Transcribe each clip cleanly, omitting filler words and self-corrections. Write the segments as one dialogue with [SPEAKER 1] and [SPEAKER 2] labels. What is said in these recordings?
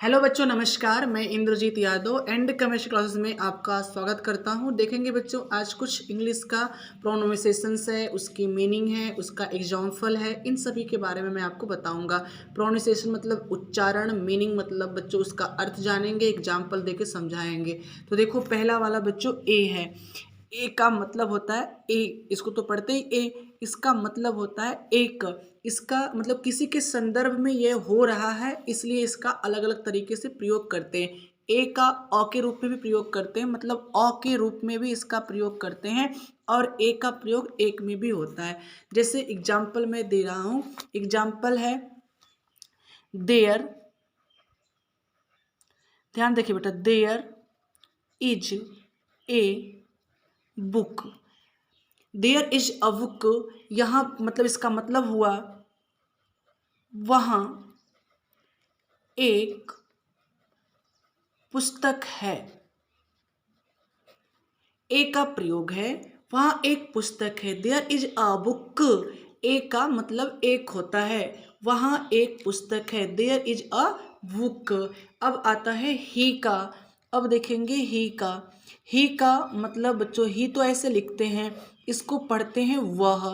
[SPEAKER 1] Hello बच्चों, नमस्कार। मैं Indrajeet Yadav and chemistry classes में आपका स्वागत करता हूं। देखेंगे बच्चों, आज कुछ इंग्लिश का प्रोनाउंसिएशंस है, उसकी मीनिंग है, उसका एग्जाम्पल है, इन सभी के बारे में मैं आपको बताऊंगा। प्रोनाउंसिएशन मतलब उच्चारण, मीनिंग मतलब बच्चों उसका अर्थ जानेंगे, एग्जाम्पल देके समझाएंगे। तो देखो, पहला वाला बच्चों ए है। ए का मतलब होता है ए, इसको तो पढ़ते ही ए। इसका मतलब होता है एक। इसका मतलब किसी के संदर्भ में यह हो रहा है, इसलिए इसका अलग अलग तरीके से प्रयोग करते हैं। ए का अ के रूप में भी प्रयोग करते हैं, मतलब अ के रूप में भी इसका प्रयोग करते हैं, और ए का प्रयोग एक में भी होता है। जैसे एग्जाम्पल मैं दे रहा हूं, एग्जाम्पल है देयर। ध्यान देखिए बेटा, there is a book. There is a book, यहाँ मतलब इसका मतलब हुआ वहाँ एक पुस्तक है। ए का प्रयोग है, वहाँ एक पुस्तक है। There is a book, a का मतलब एक होता है, वहाँ एक पुस्तक है। There is a book. अब आता है ही का। अब देखेंगे ही का। ही का मतलब बच्चों, ही तो ऐसे लिखते हैं, इसको पढ़ते हैं वह।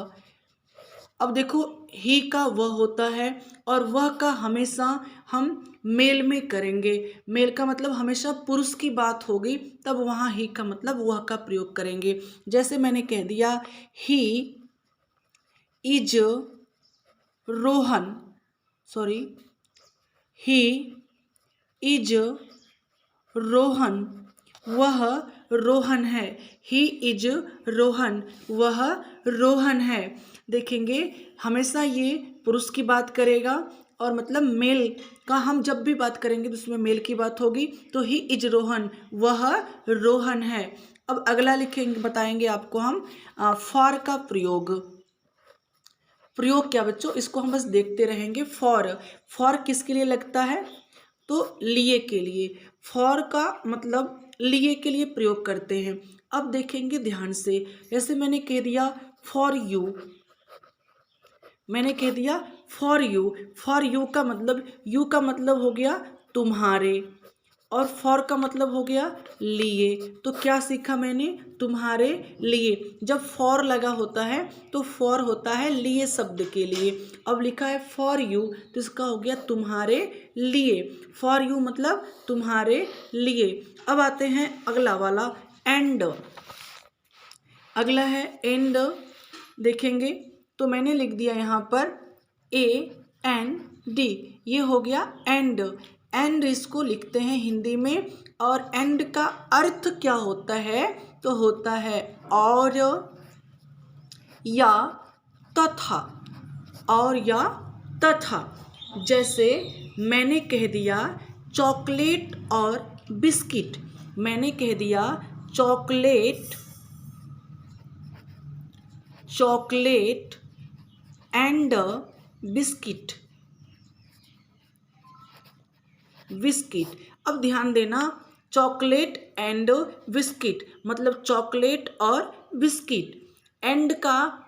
[SPEAKER 1] अब देखो, ही का वह होता है, और वह का हमेशा हम मेल में करेंगे। मेल का मतलब हमेशा पुरुष की बात होगी, तब वहाँ ही का मतलब वह का प्रयोग करेंगे। जैसे मैंने कह दिया he is Rohan, sorry, he is Rohan, वह रोहन है। ही इज रोहन, वह रोहन है। देखेंगे, हमेशा ये पुरुष की बात करेगा, और मतलब मेल का हम जब भी बात करेंगे तो उसमें मेल की बात होगी। तो ही इज रोहन, वह रोहन है। अब अगला लिखेंगे, बताएंगे आपको हम फॉर का प्रयोग। प्रयोग क्या बच्चों, इसको हम बस देखते रहेंगे। फॉर किसके लिए लगता है, तो लिए के लिए। फॉर का मतलब लिए के लिए प्रयोग करते हैं। अब देखेंगे ध्यान से, जैसे मैंने कह दिया फॉर यू, मैंने कह दिया फॉर यू। फॉर यू का मतलब, यू का मतलब हो गया तुम्हारे, और फॉर का मतलब हो गया लिए। तो क्या सीखा मैंने, तुम्हारे लिए। जब फॉर लगा होता है तो फॉर होता है लिए शब्द के लिए। अब लिखा है फॉर यू, तो इसका हो गया तुम्हारे लिए। फॉर यू मतलब तुम्हारे लिए। अब आते हैं अगला वाला एंड। अगला है एंड। देखेंगे तो मैंने लिख दिया यहाँ पर ए एन डी, ये हो गया एंड। एंड इसको लिखते हैं हिंदी में, और एंड का अर्थ क्या होता है, तो होता है और या तथा, और या तथा। जैसे मैंने कह दिया चॉकलेट और बिस्किट, मैंने कह दिया chocolate, chocolate and biscuit, biscuit. अब ध्यान देना, चॉकलेट एंड बिस्किट मतलब चॉकलेट और बिस्किट। एंड का,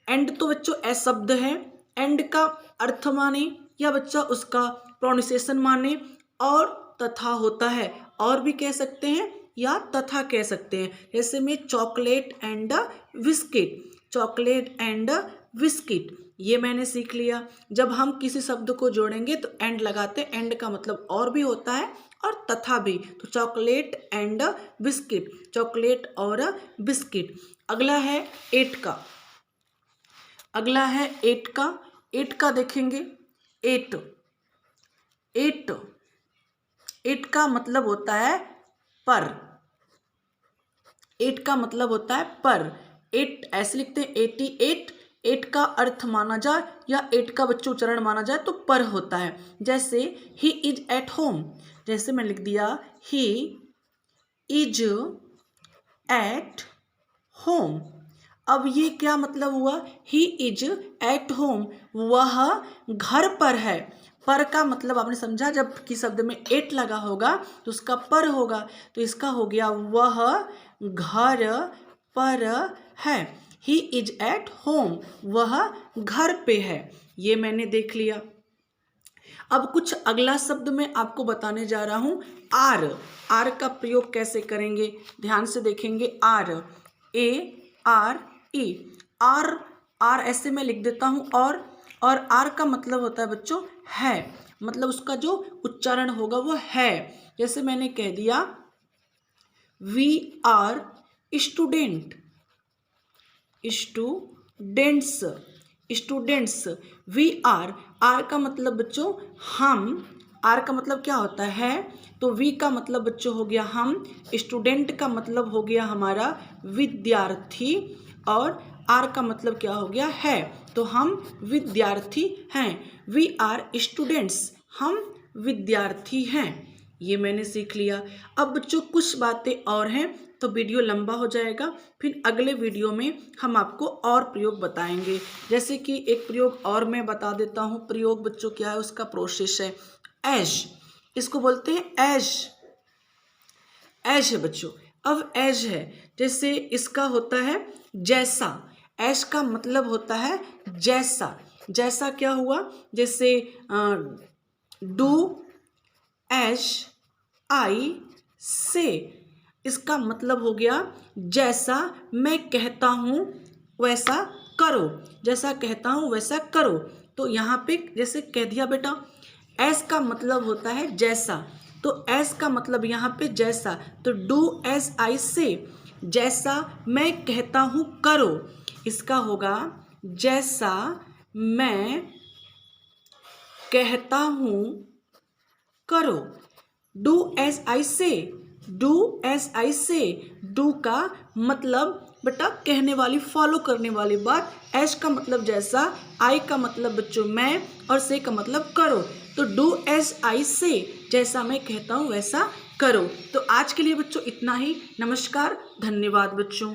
[SPEAKER 1] एंड तो बच्चों ए शब्द है, एंड का अर्थ माने या बच्चा उसका प्रोनाउंसिएशन माने, और तथा होता है, और भी कह सकते हैं या तथा कह सकते हैं। जैसे में chocolate and biscuit, chocolate and biscuit, ये मैंने सीख लिया। जब हम किसी शब्द को जोड़ेंगे तो एंड लगाते हैं, एंड का मतलब और भी होता है और तथा भी। तो चॉकलेट एंड बिस्किट, चॉकलेट और बिस्किट। अगला है एट का। अगला है एट का। एट का देखेंगे, एट, एट, एट का मतलब होता है पर। एट का मतलब होता है पर। एट ऐसे लिखते हैं 88। एट का अर्थ माना जाए या एट का बच्चों उच्चारण माना जाए तो पर होता है। जैसे ही इज एट होम, जैसे मैं लिख दिया ही इज एट होम। अब ये क्या मतलब हुआ, ही इज एट होम, वह घर पर है। पर का मतलब आपने समझा, जब किसी शब्द में एट लगा होगा तो उसका पर होगा, तो इसका हो गया वह घर पर है। ही इज एट होम, वह घर पे है। ये मैंने देख लिया। अब कुछ अगला शब्द मैं आपको बताने जा रहा हूँ। आर, आर का प्रयोग कैसे करेंगे, ध्यान से देखेंगे। R, A R E, R, R ऐसे मैं लिख देता हूँ। और आर का मतलब होता है बच्चों है, मतलब उसका जो उच्चारण होगा वो है। जैसे मैंने कह दिया we are student, students, students. We are, are का मतलब बच्चों हम, आर का मतलब क्या होता है, तो वी का मतलब बच्चों हो गया हम, स्टूडेंट का मतलब हो गया हमारा विद्यार्थी, और आर का मतलब क्या हो गया है, तो हम विद्यार्थी हैं। वी आर स्टूडेंट्स, हम विद्यार्थी हैं। ये मैंने सीख लिया। अब बच्चों कुछ बातें और हैं, तो वीडियो लंबा हो जाएगा, फिर अगले वीडियो में हम आपको और प्रयोग बताएंगे। जैसे कि एक प्रयोग और मैं बता देता हूँ। प्रयोग बच्चों क्या है, उसका प्रोसेस है एज, इसको बोलते हैं एज, एज है बच्चों। अब एज है, जैसे इसका होता है जैसा, एज का मतलब होता है जैसा। जैसा क्या हुआ, जैसे डू एज आई से, इसका मतलब हो गया जैसा मैं कहता हूँ वैसा करो, जैसा कहता हूँ वैसा करो। तो यहाँ पे जैसे कह दिया बेटा, एस का मतलब होता है जैसा, तो एस का मतलब यहाँ पे जैसा, तो डू एस आई से, जैसा मैं कहता हूँ करो। इसका होगा जैसा मैं कहता हूँ करो, डू एस आई से, डू एस आई से। डू का मतलब बेटा कहने वाली, फॉलो करने वाली बात। एस का मतलब जैसा, आई का मतलब बच्चों मैं, और से का मतलब करो। तो डू एस आई से, जैसा मैं कहता हूँ वैसा करो। तो आज के लिए बच्चों इतना ही। नमस्कार, धन्यवाद बच्चों।